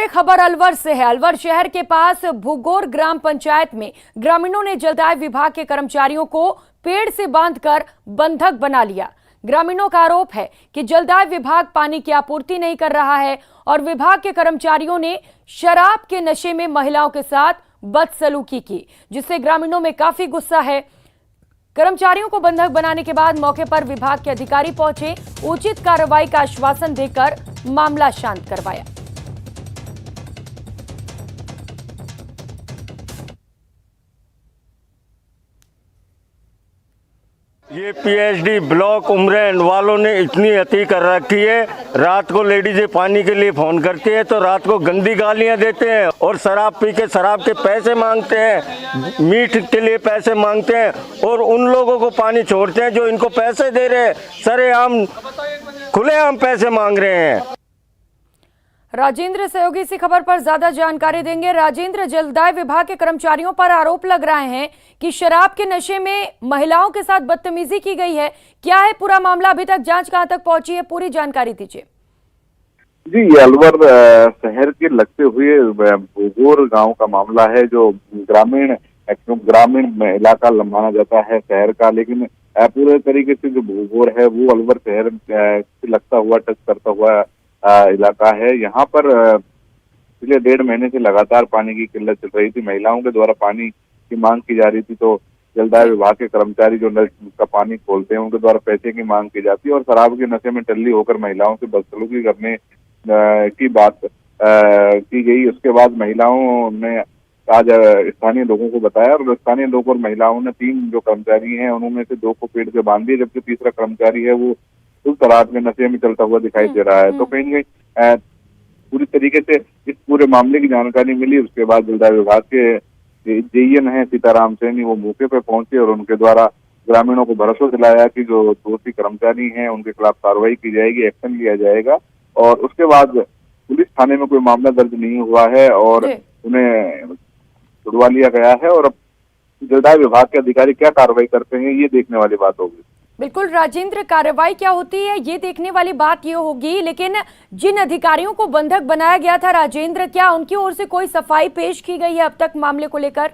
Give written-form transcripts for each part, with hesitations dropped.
खबर अलवर से है। अलवर शहर के पास भूगोर ग्राम पंचायत में ग्रामीणों ने जलदाय विभाग के कर्मचारियों को पेड़ से बांधकर बंधक बना लिया। ग्रामीणों का आरोप है कि जलदाय विभाग पानी की आपूर्ति नहीं कर रहा है और विभाग के कर्मचारियों ने शराब के नशे में महिलाओं के साथ बदसलूकी की, जिससे ग्रामीणों में काफी गुस्सा है। कर्मचारियों को बंधक बनाने के बाद मौके पर विभाग के अधिकारी पहुंचे, उचित कार्रवाई का आश्वासन देकर मामला शांत करवाया। ये पीएचडी ब्लॉक उमरेन वालों ने इतनी अति कर रखी है। रात को लेडीजें पानी के लिए फोन करती है तो रात को गंदी गालियां देते हैं और शराब पी के शराब के पैसे मांगते हैं, मीट के लिए पैसे मांगते हैं और उन लोगों को पानी छोड़ते हैं जो इनको पैसे दे रहे हैं। सरेआम खुलेआम पैसे मांग रहे हैं। राजेंद्र सहयोगी इसी खबर पर ज्यादा जानकारी देंगे। राजेंद्र, जलदाय विभाग के कर्मचारियों पर आरोप लग रहे हैं कि शराब के नशे में महिलाओं के साथ बदतमीजी की गई है। क्या है पूरा मामला? अभी तक जांच कहां तक पहुंची है? पूरी जानकारी दीजिए। जी, ये अलवर शहर के लगते हुए भूगोर गांव का मामला है, जो ग्रामीण इलाका माना जाता है शहर का, लेकिन पूरे तरीके से जो भूगोर है वो अलवर शहर से लगता हुआ टच करता हुआ इलाका है। यहाँ पर पिछले 1.5 महीने से लगातार पानी की किल्लत चल रही थी। महिलाओं के द्वारा पानी की मांग की जा रही थी, तो जलदाय विभाग के कर्मचारी जो नल का पानी खोलते हैं उनके द्वारा पैसे की मांग की जाती है और शराब के नशे में टल्ली होकर महिलाओं से बदसलूकी करने की बात की गई। उसके बाद महिलाओं ने आज स्थानीय लोगों को बताया और स्थानीय लोग और महिलाओं ने 3 जो कर्मचारी हैं उनमें से 2 को पेड़ से बांध दिया, जबकि तीसरा कर्मचारी है वो शराब के नशे में चलता हुआ दिखाई दे रहा है। तो कहीं न कहीं पूरी तरीके से इस पूरे मामले की जानकारी मिली। उसके बाद जलदाय विभाग के जेईएन है सीताराम सैनी, वो मौके पर पहुंचे और उनके द्वारा ग्रामीणों को भरोसा दिलाया कि जो दोषी कर्मचारी हैं उनके खिलाफ कार्रवाई की जाएगी, एक्शन लिया जाएगा। और उसके बाद पुलिस थाने में कोई मामला दर्ज नहीं हुआ है और उन्हें छुड़वा लिया गया है। और अब जलदाय विभाग के अधिकारी क्या कार्रवाई करते हैं ये देखने वाली बात होगी। बिल्कुल राजेंद्र, कार्रवाई क्या होती है ये देखने वाली बात ये होगी, लेकिन जिन अधिकारियों को बंधक बनाया गया था राजेंद्र, क्या उनकी ओर से कोई सफाई पेश की गई है अब तक मामले को लेकर?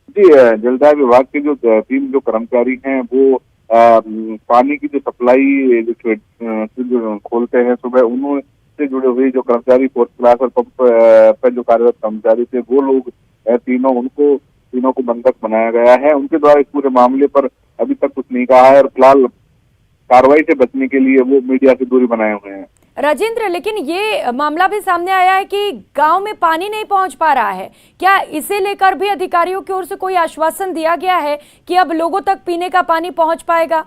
जी, जलदाय विभाग के जो 3 जो कर्मचारी हैं वो पानी की जो सप्लाई जो खोलते हैं सुबह, उनसे जुड़े हुए जो कर्मचारी फोर्थ क्लास और पंप पर जो कार्यरत कर्मचारी थे वो लोग तीनों को बंधक बनाया गया है। उनके द्वारा इस पूरे मामले पर अभी तक कुछ नहीं कहा है और फिलहाल कार्रवाई से बचने के लिए वो मीडिया से दूरी बनाए हुए हैं। राजेंद्र, लेकिन ये मामला भी सामने आया है कि गांव में पानी नहीं पहुंच पा रहा है। क्या इसे लेकर भी अधिकारियों की ओर से कोई आश्वासन दिया गया है कि अब लोगों तक पीने का पानी पहुंच पाएगा?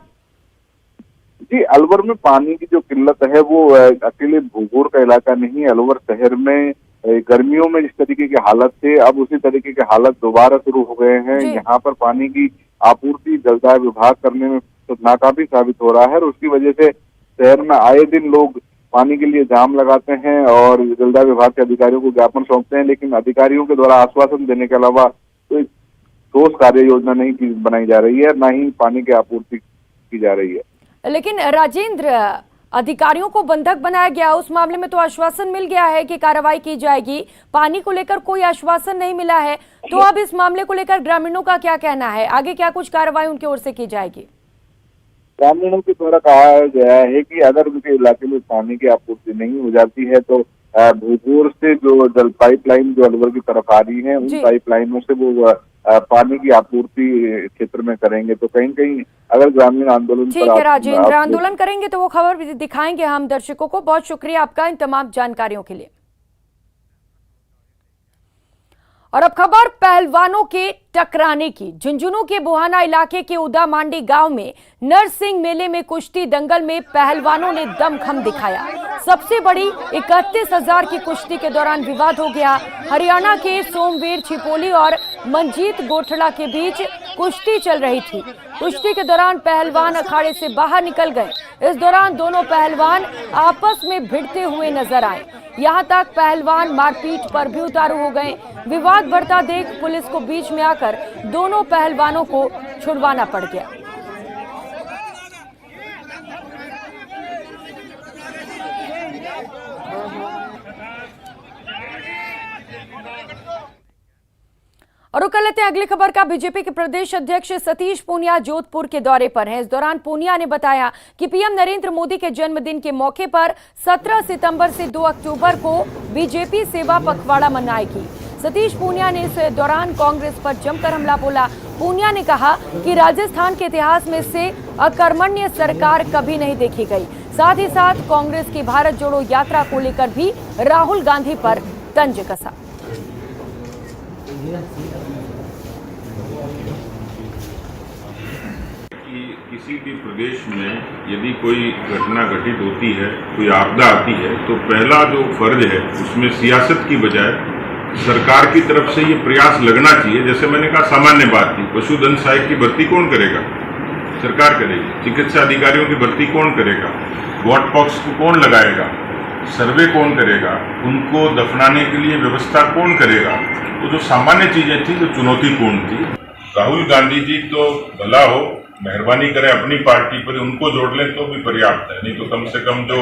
जी, अलवर में पानी की जो किल्लत है वो अकेले भूगोर का इलाका नहीं, अलवर शहर में गर्मियों में जिस तरीके के हालत थे अब उसी तरीके के हालत दोबारा शुरू हो गए हैं। यहाँ पर पानी की आपूर्ति जलदाय विभाग करने में तो नाकाफी साबित हो रहा है और उसकी वजह से शहर में आए दिन लोग पानी के लिए जाम लगाते हैं और जलदाय विभाग के अधिकारियों को ज्ञापन सौंपते हैं, लेकिन अधिकारियों के द्वारा आश्वासन देने के अलावा कोई ठोस कार्य योजना नहीं बनाई जा रही है, न ही पानी की आपूर्ति की जा रही है। लेकिन राजेंद्र, अधिकारियों को बंधक बनाया गया, उस मामले में तो आश्वासन मिल गया है कि कार्रवाई की जाएगी। पानी को लेकर कोई आश्वासन नहीं मिला है, तो अब इस मामले को लेकर ग्रामीणों का क्या कहना है? आगे क्या कुछ कार्रवाई उनकी ओर से की जाएगी? ग्रामीणों के द्वारा कहा गया है कि अगर उनके इलाके में पानी की आपूर्ति नहीं हो जाती है तो भूगोर से जो जल पाइपलाइन जो अलवर की तरफ आ रही है उन पाइपलाइनों से वो पानी की आपूर्ति क्षेत्र में करेंगे। तो कहीं कहीं अगर ग्रामीण आंदोलन ठीक है राजेंद्र, आंदोलन करेंगे तो वो खबर भी दिखाएंगे हम दर्शकों को। बहुत शुक्रिया आपका इन तमाम जानकारियों के लिए। और अब खबर पहलवानों के टकराने की। झुंझुनू के बुहाना इलाके के उदा मांडी गांव में नरसिंह मेले में कुश्ती दंगल में पहलवानों ने दमखम दिखाया। सबसे बड़ी 31,000 की कुश्ती के दौरान विवाद हो गया। हरियाणा के सोमवीर छिपोली और मंजीत गोठड़ा के बीच कुश्ती चल रही थी। कुश्ती के दौरान पहलवान अखाड़े से बाहर निकल गए। इस दौरान दोनों पहलवान आपस में भिड़ते हुए नजर आए। यहां तक पहलवान मारपीट पर भी उतारू हो गए। विवाद बढ़ता देख पुलिस को बीच में आकर दोनों पहलवानों को छुड़वाना पड़ गया। और रुक कर लेते हैं अगली खबर का। बीजेपी के प्रदेश अध्यक्ष सतीश पूनिया जोधपुर के दौरे पर हैं। इस दौरान पूनिया ने बताया कि पीएम नरेंद्र मोदी के जन्मदिन के मौके पर 17 सितंबर से 2 अक्टूबर को बीजेपी सेवा पखवाड़ा मनाएगी। सतीश पूनिया ने इस दौरान कांग्रेस पर जमकर हमला बोला। पूनिया ने कहा कि राजस्थान के इतिहास में से अकर्मण्य सरकार कभी नहीं देखी गई। साथ ही साथ कांग्रेस की भारत जोड़ो यात्रा को लेकर भी राहुल गांधी पर तंज कसा। किसी भी प्रदेश में यदि कोई घटना घटित होती है, कोई आपदा आती है, तो पहला जो फर्ज है उसमें सियासत की बजाय सरकार की तरफ से ये प्रयास लगना चाहिए। जैसे मैंने कहा, सामान्य बात थी, पशुधन सहायक की भर्ती कौन करेगा? सरकार करेगी। चिकित्सा अधिकारियों की भर्ती कौन करेगा? वॉट बॉक्स को कौन लगाएगा? सर्वे कौन करेगा? उनको दफनाने के लिए व्यवस्था कौन करेगा? तो जो सामान्य चीजें थी जो चुनौतीपूर्ण थी, राहुल गांधी जी तो भला हो, मेहरबानी करें अपनी पार्टी पर उनको जोड़ लें तो भी पर्याप्त है। नहीं तो कम से कम जो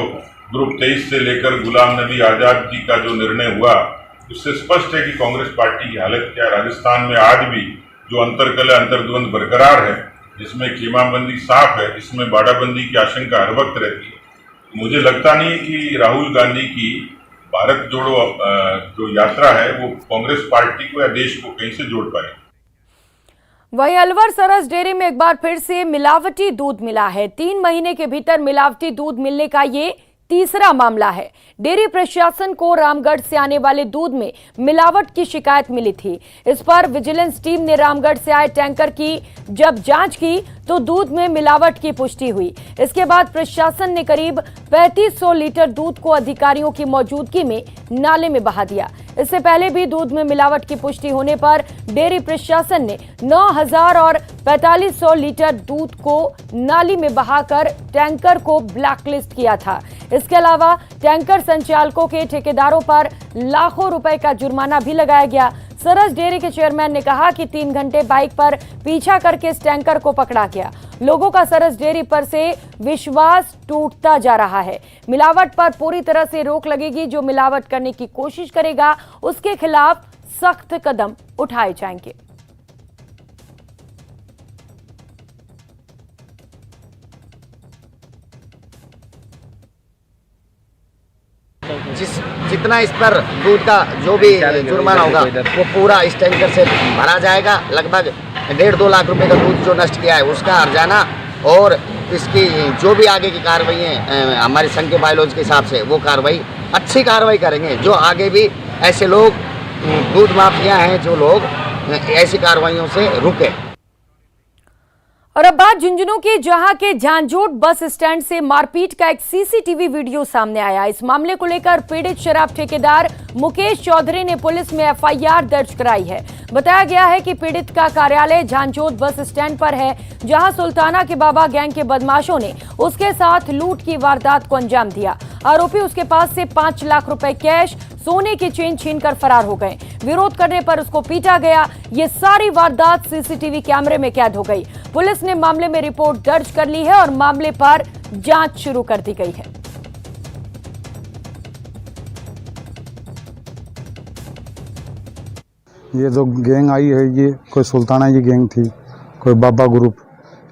ग्रुप 23 से लेकर गुलाम नबी आजाद जी का जो निर्णय हुआ, उससे स्पष्ट है कि कांग्रेस पार्टी की हालत क्या है। राजस्थान में आज भी जो अंतरकलह अंतर्द्वंद बरकरार है, जिसमें खेमाबंदी साफ है, जिसमें बाड़ाबंदी की आशंका हर वक्त रहती है, तो मुझे लगता नहीं कि राहुल गांधी की भारत जोड़ो जो यात्रा है वो कांग्रेस पार्टी को या देश को कहीं से जोड़ पाए। वहीं अलवर सरस डेयरी में एक बार फिर से मिलावटी दूध मिला है। 3 महीने के भीतर मिलावटी दूध मिलने का ये तीसरा मामला है। डेयरी प्रशासन को रामगढ़ से आने वाले दूध में मिलावट की शिकायत मिली थी। इस पर विजिलेंस टीम ने रामगढ़ से आए टैंकर की जब जांच की तो दूध में मिलावट की पुष्टि हुई। इसके बाद प्रशासन ने करीब 3500 लीटर दूध को अधिकारियों की मौजूदगी में नाले में बहा दिया। इससे पहले भी दूध में मिलावट की पुष्टि होने पर डेयरी प्रशासन ने 9000 और 4500 लीटर दूध को नाली में बहाकर टैंकर को ब्लैकलिस्ट किया था। इसके अलावा टैंकर संचालकों के ठेकेदारों पर लाखों रुपए का जुर्माना भी लगाया गया। सरस डेयरी के चेयरमैन ने कहा कि 3 घंटे बाइक पर पीछा करके इस टैंकर को पकड़ा गया। लोगों का सरस डेयरी पर से विश्वास टूटता जा रहा है। मिलावट पर पूरी तरह से रोक लगेगी। जो मिलावट करने की कोशिश करेगा उसके खिलाफ सख्त कदम उठाए जाएंगे। जितना इस पर दूध का जो भी जुर्माना होगा वो पूरा इस टैंकर से भरा जाएगा। लगभग 1.5-2 लाख रुपए का दूध जो नष्ट किया है उसका हर्जाना और इसकी जो भी आगे की कार्रवाई है हमारे संघ के बायलॉज के हिसाब से वो कार्रवाई अच्छी कार्रवाई करेंगे। जो आगे भी ऐसे लोग दूध माफिया हैं जो लोग ऐसी कार्रवाइयों से रुके। और अब बात झुंझुनू की, जहां के झांझोट बस स्टैंड से मारपीट का एक सीसीटीवी वीडियो सामने आया। इस मामले को लेकर पीड़ित शराब ठेकेदार मुकेश चौधरी ने पुलिस में एफआईआर दर्ज कराई है। बताया गया है कि पीड़ित का कार्यालय झांझोट बस स्टैंड पर है, जहां सुल्ताना के बाबा गैंग के बदमाशों ने उसके साथ लूट की वारदात को अंजाम दिया। आरोपी उसके पास से 5 लाख रुपए कैश, सोने की चेन छीनकर फरार हो गए। विरोध करने पर उसको पीटा गया। ये सारी वारदात सीसीटीवी कैमरे में कैद हो गई। पुलिस ने मामले में रिपोर्ट दर्ज कर ली है और मामले पर जांच शुरू कर दी गई है। ये जो गैंग आई है ये कोई सुल्ताना की गैंग थी, कोई बाबा ग्रुप।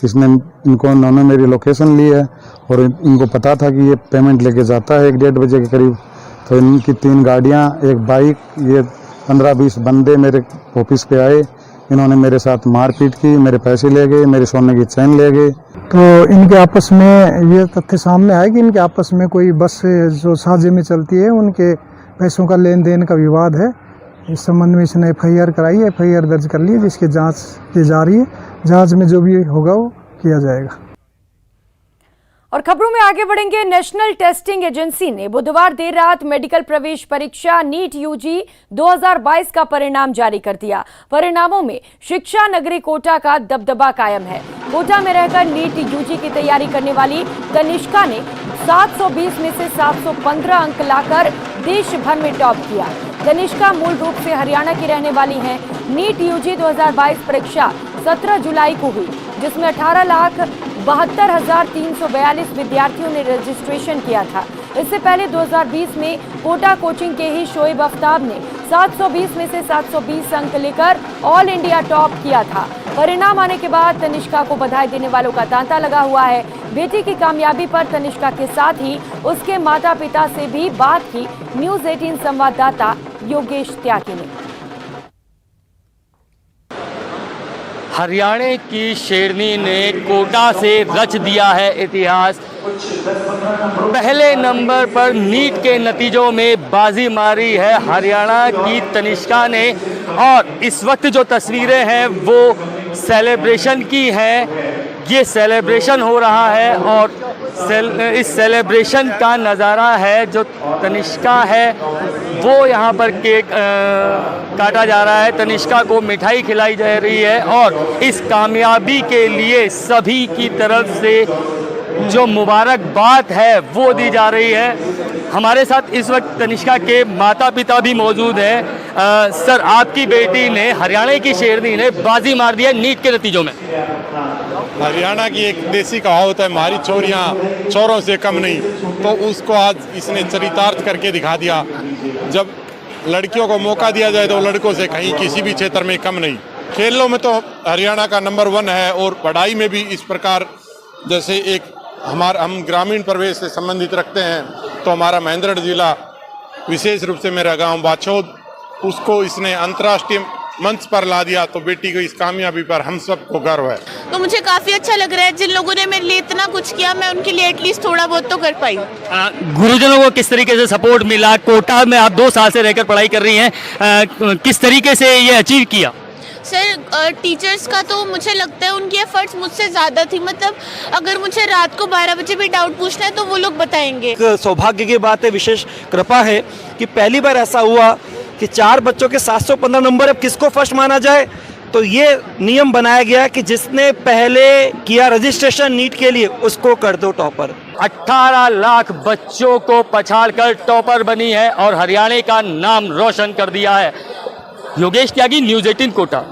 इसने इन्होंने मेरी लोकेशन ली है और इनको पता था कि ये पेमेंट लेके जाता है 1-1:30 बजे के करीब। तो इनकी 3 गाड़ियां, एक बाइक, ये 15-20 बंदे मेरे ऑफिस पे आए। इन्होंने मेरे साथ मारपीट की, मेरे पैसे ले गए, मेरे सोने की चैन ले गए। तो इनके आपस में ये तथ्य सामने आया कि इनके आपस में कोई बस जो साझे में चलती है उनके पैसों का लेन देन का विवाद है। इस संबंध में इसने एफआईआर कराई है, एफआईआर दर्ज कर ली है, जिसकी जांच की जा रही है। जांच में जो भी होगा वो किया जाएगा। और खबरों में आगे बढ़ेंगे। नेशनल टेस्टिंग एजेंसी ने बुधवार देर रात मेडिकल प्रवेश परीक्षा नीट यूजी 2022 का परिणाम जारी कर दिया। परिणामों में शिक्षा नगरी कोटा का दबदबा कायम है। कोटा में रहकर नीट यूजी की तैयारी करने वाली तनिष्का ने 720 में से 715 अंक लाकर देश भर में टॉप किया। तनिष्का मूल रूप से हरियाणा की रहने वाली हैं। नीट यूजी 2022 परीक्षा 17 जुलाई को हुई, जिसमें 18,72,342 विद्यार्थियों ने रजिस्ट्रेशन किया था। इससे पहले 2020 में कोटा कोचिंग के ही शोएब आफ्ताब ने 720 में से 720 अंक लेकर ऑल इंडिया टॉप किया था। परिणाम आने के बाद तनिष्का को बधाई देने वालों का तांता लगा हुआ है। बेटी की कामयाबी पर तनिष्का के साथ ही उसके माता पिता से भी बात की न्यूज़ 18 संवाददाता योगेश त्यागी ने। हरियाणा की शेरनी ने कोटा से रच दिया है इतिहास। पहले नंबर पर नीट के नतीजों में बाजी मारी है हरियाणा की तनिष्का ने, और इस वक्त जो तस्वीरें हैं वो सेलिब्रेशन की हैं। ये सेलिब्रेशन हो रहा है और इस सेलिब्रेशन का नज़ारा है। जो तनिष्का है वो यहाँ पर केक काटा जा रहा है, तनिष्का को मिठाई खिलाई जा रही है और इस कामयाबी के लिए सभी की तरफ से जो मुबारकबाद है वो दी जा रही है। हमारे साथ इस वक्त तनिष्का के माता पिता भी मौजूद हैं। सर, आपकी बेटी ने, हरियाणा की शेरनी ने बाजी मार दिया नीट के नतीजों में। हरियाणा की एक देसी कहावत है, हमारी चोरियां चोरों से कम नहीं, तो उसको आज इसने चरितार्थ करके दिखा दिया। जब लड़कियों को मौका दिया जाए तो लड़कों से कहीं किसी भी क्षेत्र में कम नहीं। खेलों में तो हरियाणा का नंबर 1 है और पढ़ाई में भी इस प्रकार, जैसे एक हम ग्रामीण प्रवेश से संबंधित रखते हैं तो हमारा महेंद्रगढ़ जिला, विशेष रूप से मेरा गांव बाछौद, उसको इसने अंतर्राष्ट्रीय मंच पर ला दिया। तो बेटी को इस कामयाबी पर हम सबको गर्व है। तो मुझे काफी अच्छा लग रहा है। जिन लोगों ने मेरे लिए इतना कुछ किया, मैं उनके लिए एटलीस्ट थोड़ा बहुत तो कर पाई। गुरुजनों को किस तरीके से सपोर्ट मिला? कोटा में आप 2 साल से रहकर पढ़ाई कर रही हैं, किस तरीके से ये अचीव किया? सर, टीचर्स का तो मुझे लगता है उनकी एफर्ट्स मुझसे ज़्यादा थी। मतलब अगर मुझे रात को 12 बजे भी डाउट पूछना है तो वो लोग बताएंगे। सौभाग्य की बात है, विशेष कृपा है कि पहली बार ऐसा हुआ कि 4 बच्चों के 715 नंबर। अब किसको फर्स्ट माना जाए, तो ये नियम बनाया गया कि जिसने पहले किया रजिस्ट्रेशन नीट के लिए उसको कर दो टॉपर। 18 लाख बच्चों को पछाड़कर टॉपर बनी है और हरियाणा का नाम रोशन कर दिया है। योगेश त्यागी, न्यूज़ 18 कोटा।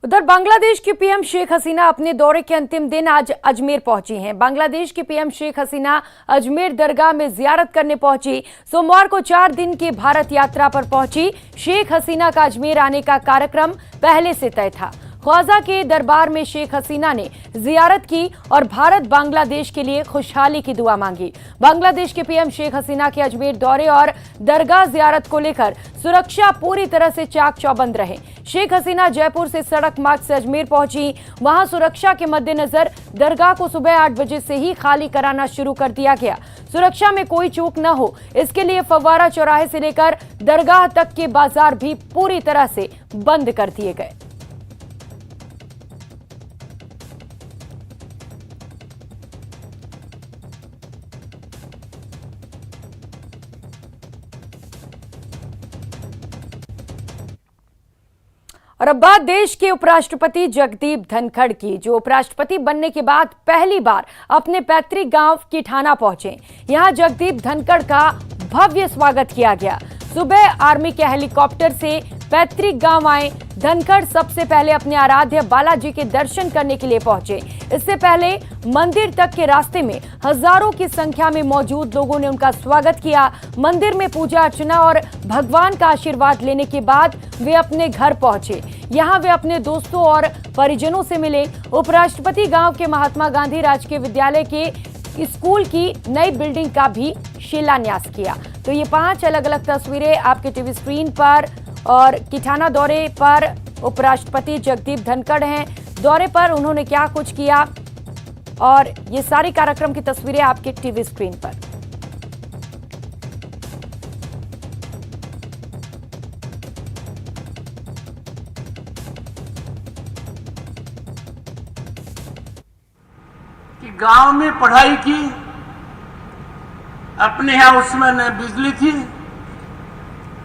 उधर बांग्लादेश की पीएम शेख हसीना अपने दौरे के अंतिम दिन आज अजमेर पहुंची हैं। बांग्लादेश की पीएम शेख हसीना अजमेर दरगाह में जियारत करने पहुंची। सोमवार को 4 दिन की भारत यात्रा पर पहुंची शेख हसीना का अजमेर आने का कार्यक्रम पहले से तय था। ख्वाजा के दरबार में शेख हसीना ने जियारत की और भारत बांग्लादेश के लिए खुशहाली की दुआ मांगी। बांग्लादेश के पीएम शेख हसीना के अजमेर दौरे और दरगाह जियारत को लेकर सुरक्षा पूरी तरह से चाक चौबंद रहे। शेख हसीना जयपुर से सड़क मार्ग से अजमेर पहुंची। वहां सुरक्षा के मद्देनजर दरगाह को सुबह 8 बजे से ही खाली कराना शुरू कर दिया गया। सुरक्षा में कोई चूक न हो, इसके लिए फव्वारा चौराहे से लेकर दरगाह तक के बाजार भी पूरी तरह से बंद कर दिए गए। और अब बात देश के उपराष्ट्रपति जगदीप धनखड़ की, जो उपराष्ट्रपति बनने के बाद पहली बार अपने पैतृक गांव किठाना पहुंचे। यहां जगदीप धनखड़ का भव्य स्वागत किया गया। सुबह आर्मी के हेलीकॉप्टर से पैतृक गांव आए धनखड़ सबसे पहले अपने आराध्य बालाजी के दर्शन करने के लिए पहुंचे। इससे पहले मंदिर तक के रास्ते में हजारों की संख्या में मौजूद लोगों ने उनका स्वागत किया। मंदिर में पूजा अर्चना और भगवान का आशीर्वाद लेने के बाद वे अपने घर पहुंचे। यहां वे अपने दोस्तों और परिजनों से मिले। उपराष्ट्रपति गांव के महात्मा गांधी राजकीय विद्यालय के स्कूल की नई बिल्डिंग का भी शिलान्यास किया। तो ये 5 अलग अलग तस्वीरें आपके टीवी स्क्रीन पर। और किठाना दौरे पर उपराष्ट्रपति जगदीप धनखड़ हैं। दौरे पर उन्होंने क्या कुछ किया, और ये सारी कार्यक्रम की तस्वीरें आपके टीवी स्क्रीन पर। कि गांव में पढ़ाई की, अपने यहाँ उसमें न बिजली थी,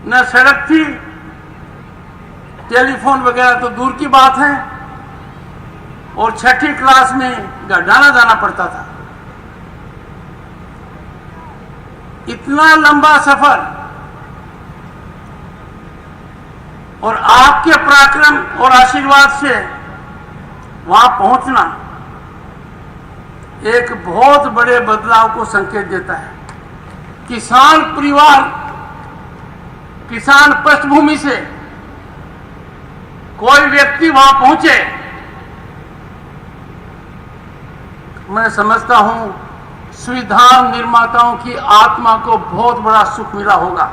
न सड़क थी, टेलीफोन वगैरह तो दूर की बात है, और 6ठी क्लास में गढ़ाना जाना पड़ता था। इतना लंबा सफर और आपके पराक्रम और आशीर्वाद से वहां पहुंचना एक बहुत बड़े बदलाव को संकेत देता है। किसान परिवार किसान पृष्ठभूमि से कोई व्यक्ति वहां पहुंचे, मैं समझता हूं संविधान निर्माताओं की आत्मा को बहुत बड़ा सुख मिला होगा।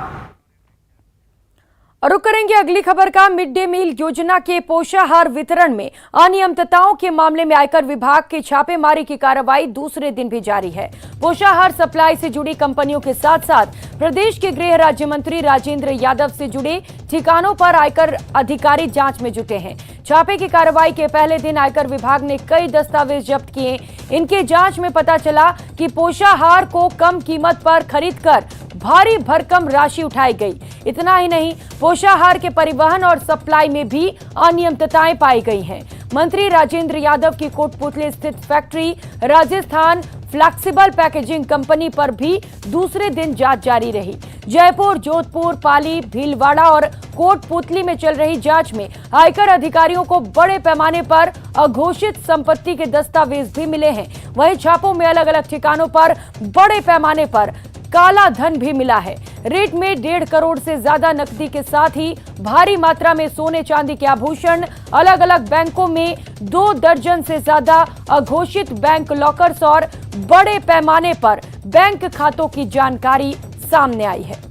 और रुक करेंगे अगली खबर का। मिड डे मील योजना के पोषाहार वितरण में अनियमितताओं के मामले में आयकर विभाग की छापेमारी की कार्रवाई दूसरे दिन भी जारी है। पोषाहार सप्लाई से जुड़ी कंपनियों के साथ साथ प्रदेश के गृह राज्य मंत्री राजेंद्र यादव से जुड़े ठिकानों पर आयकर अधिकारी जांच में जुटे हैं। छापे की कार्रवाई के पहले दिन आयकर विभाग ने कई दस्तावेज जब्त किए। इनके जांच में पता चला कि पोषाहार को कम कीमत पर खरीदकर भारी भरकम राशि उठाई गई। इतना ही नहीं, पोषाहार के परिवहन और सप्लाई में भी अनियमितताएं पाई गई हैं। मंत्री राजेंद्र यादव की कोटपुतली स्थित factory Rajasthan flexible packaging company पर भी दूसरे दिन जांच जारी रही। जयपुर, जोधपुर, पाली, भीलवाड़ा और कोटपुतली में चल रही जांच में आयकर अधिकारियों को बड़े पैमाने पर अघोषित संपत्ति के दस्तावेज भी मिले हैं। वहीं छापों में अलग अलग ठिकानों पर बड़े पैमाने पर काला धन भी मिला है। रेट में 1.5 करोड़ से ज्यादा नकदी के साथ ही भारी मात्रा में सोने चांदी के आभूषण, अलग अलग बैंकों में 2 दर्जन से ज्यादा अघोषित बैंक लॉकर्स और बड़े पैमाने पर बैंक खातों की जानकारी सामने आई है।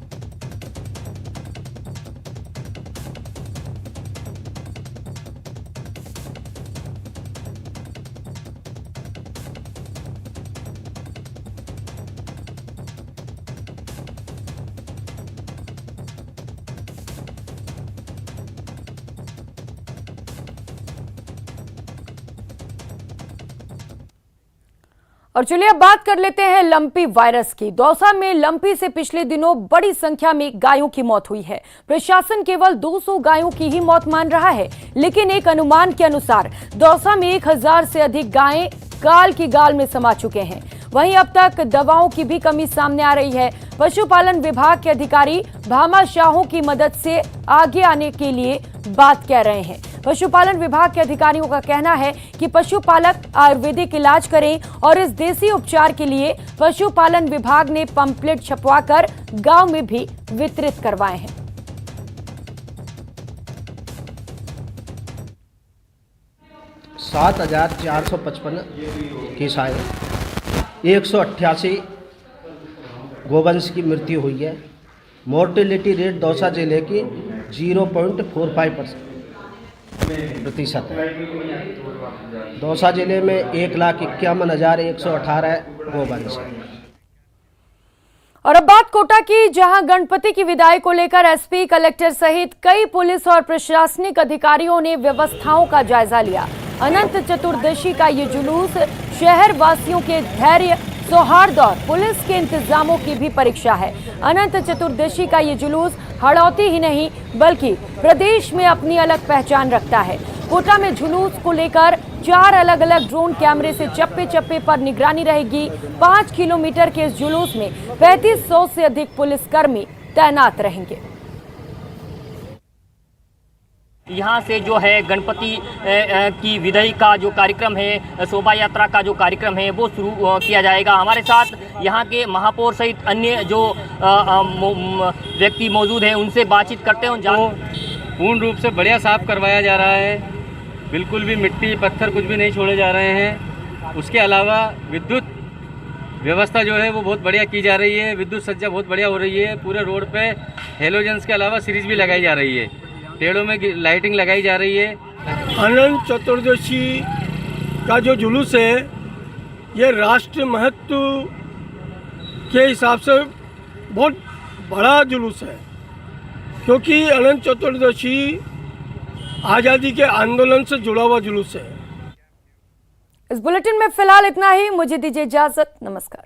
और चलिए अब बात कर लेते हैं लंपी वायरस की। दौसा में लंपी से पिछले दिनों बड़ी संख्या में गायों की मौत हुई है। प्रशासन केवल 200 गायों की ही मौत मान रहा है, लेकिन एक अनुमान के अनुसार दौसा में 1000 से अधिक गायें काल की गाल में समा चुके हैं। वहीं अब तक दवाओं की भी कमी सामने आ रही है। पशुपालन विभाग के अधिकारी भामाशाहों की मदद से आगे आने के लिए बात कह रहे हैं। पशुपालन विभाग के अधिकारियों का कहना है कि पशुपालक आयुर्वेदिक इलाज करें और इस देसी उपचार के लिए पशुपालन विभाग ने पंपलेट छपवाकर गांव में भी वितरित करवाए हैं। सात 7,455 किसाएं, 188 गोवंश की मृत्यु हुई है। मोर्टेलिटी रेट दौसा जिले की 0.45% है। दौसा जिले में 1,51,118 गोवंश है। और अब बात कोटा की, जहां गणपति की विदाई को लेकर एसपी, कलेक्टर सहित कई पुलिस और प्रशासनिक अधिकारियों ने व्यवस्थाओं का जायजा लिया। अनंत चतुर्दशी का ये जुलूस शहर वासियों के धैर्य, सौहार्द और पुलिस के इंतजामों की भी परीक्षा है। अनंत चतुर्दशी का ये जुलूस हड़ौती ही नहीं बल्कि प्रदेश में अपनी अलग पहचान रखता है। कोटा में जुलूस को लेकर 4 अलग अलग ड्रोन कैमरे से चप्पे चप्पे पर निगरानी रहेगी। 5 किलोमीटर के इस जुलूस में 3500 से अधिक पुलिसकर्मी तैनात रहेंगे। यहाँ से जो है गणपति की विदाई का जो कार्यक्रम है, शोभा यात्रा का जो कार्यक्रम है वो शुरू किया जाएगा। हमारे साथ यहाँ के महापौर सहित अन्य जो व्यक्ति मौजूद हैं उनसे बातचीत करते हैं। पूर्ण रूप से बढ़िया साफ करवाया जा रहा है, बिल्कुल भी मिट्टी पत्थर कुछ भी नहीं छोड़े जा रहे हैं। उसके अलावा विद्युत व्यवस्था जो है वो बहुत बढ़िया की जा रही है। विद्युत सज्जा बहुत बढ़िया हो रही है। पूरे रोड पे हेलोजन्स के अलावा सीरीज भी लगाई जा रही है। पेड़ों में लाइटिंग लगाई जा रही है। अनंत चतुर्दशी का जो जुलूस है ये राष्ट्र महत्व के हिसाब से बहुत बड़ा जुलूस है, क्योंकि अनंत चतुर्दशी आज़ादी के आंदोलन से जुड़ा हुआ जुलूस है। इस बुलेटिन में फिलहाल इतना ही। मुझे दीजिए इजाजत। नमस्कार।